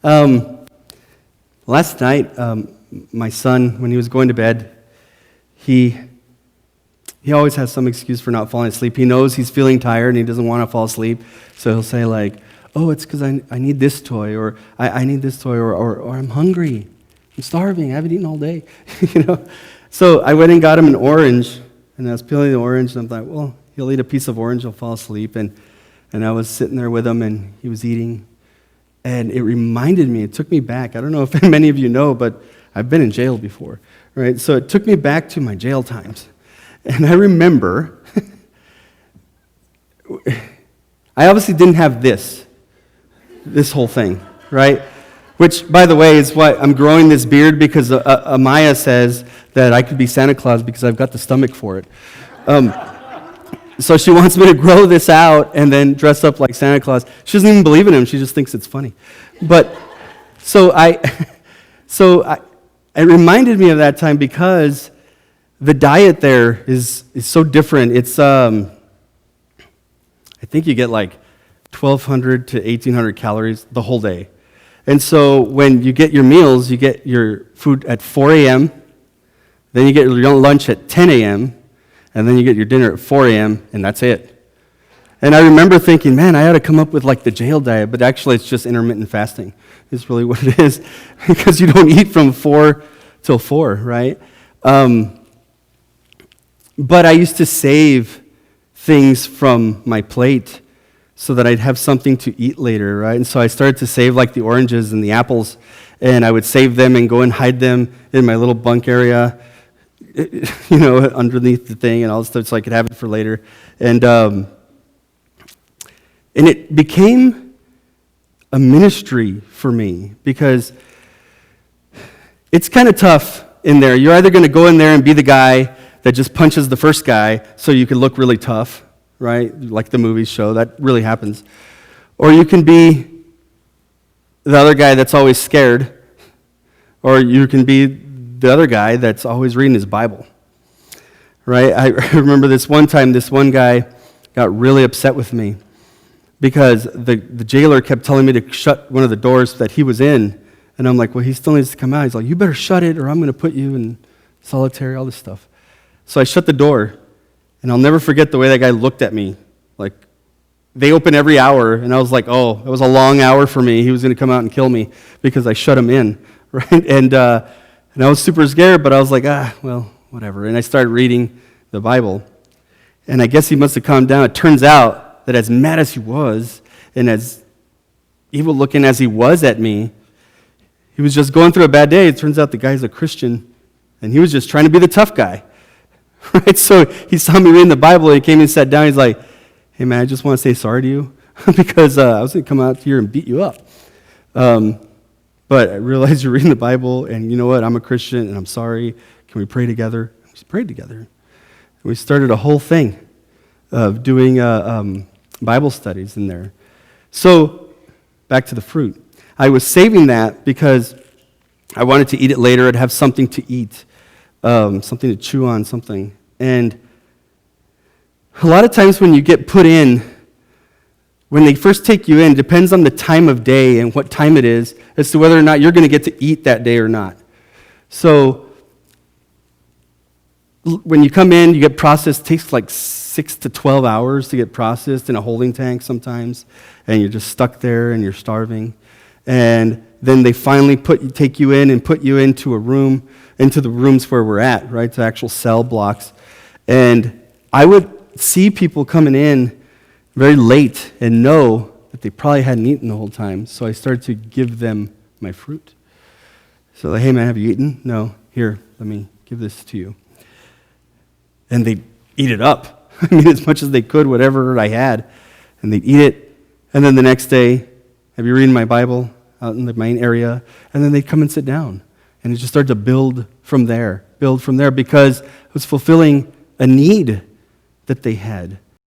Um, Last night, my son, when he was going to bed, he always has some excuse for not falling asleep. He knows he's feeling tired and he doesn't want to fall asleep, so he'll say like, "Oh, it's because I need this toy," or I need this toy, or I'm hungry, I'm starving, I haven't eaten all day, you know. So I went and got him an orange, and I was peeling the orange, and I thought, well, he'll eat a piece of orange, he'll fall asleep, and I was sitting there with him, and he was eating. And it reminded me, it took me back. I don't know if many of you know, but I've been in jail before, right? So it took me back to my jail times. And I remember, I obviously didn't have this whole thing, right? Which, by the way, is why I'm growing this beard, because Amaya says that I could be Santa Claus because I've got the stomach for it. So she wants me to grow this out and then dress up like Santa Claus. She doesn't even believe in him. She just thinks it's funny. But it reminded me of that time because the diet there is so different. It's I think you get like 1,200 to 1,800 calories the whole day. And so when you get your meals, you get your food at 4 a.m., then you get your lunch at 10 a.m., and then you get your dinner at 4 a.m., and that's it. And I remember thinking, man, I ought to come up with like the jail diet, but actually it's just intermittent fasting is really what it is, because you don't eat from 4 till 4, right? But I used to save things from my plate so that I'd have something to eat later, right? And so I started to save like the oranges and the apples, and I would save them and go and hide them in my little bunk area, you know, underneath the thing and all this stuff, so I could have it for later. And it became a ministry for me, because it's kind of tough in there. You're either going to go in there and be the guy that just punches the first guy so you can look really tough, right? Like the movies show, that really happens. Or you can be the other guy that's always scared. Or you can be the other guy that's always reading his Bible, right? I remember this one time, this one guy got really upset with me because the jailer kept telling me to shut one of the doors that he was in, and I'm like, well, he still needs to come out. He's like, you better shut it or I'm going to put you in solitary, all this stuff. So I shut the door, and I'll never forget the way that guy looked at me. Like, they open every hour, and I was like, oh, it was a long hour for me. He was going to come out and kill me because I shut him in, right? And I was super scared, but I was like, well, whatever. And I started reading the Bible. And I guess he must have calmed down. It turns out that as mad as he was, and as evil-looking as he was at me, he was just going through a bad day. It turns out the guy's a Christian, and he was just trying to be the tough guy. Right? So he saw me reading the Bible, and he came and sat down. He's like, hey, man, I just want to say sorry to you because I was going to come out here and beat you up. But I realized you're reading the Bible, and you know what? I'm a Christian, and I'm sorry. Can we pray together? We prayed together. We started a whole thing of doing Bible studies in there. So, back to the fruit. I was saving that because I wanted to eat it later. I'd have something to eat, something to chew on, something. And a lot of times when you get put in, when they first take you in, depends on the time of day and what time it is as to whether or not you're going to get to eat that day or not. So when you come in, you get processed. It takes like 6 to 12 hours to get processed in a holding tank sometimes, and you're just stuck there and you're starving. And then they finally take you in and put you into a room, into the rooms where we're at, right, the actual cell blocks. And I would see people coming in very late and know that they probably hadn't eaten the whole time. So I started to give them my fruit. So like, hey man, have you eaten? No. Here, let me give this to you. And they'd eat it up. I mean, as much as they could, whatever I had. And they'd eat it. And then the next day, have you read my Bible out in the main area? And then they'd come and sit down. And it just started to build from there, because it was fulfilling a need that they had.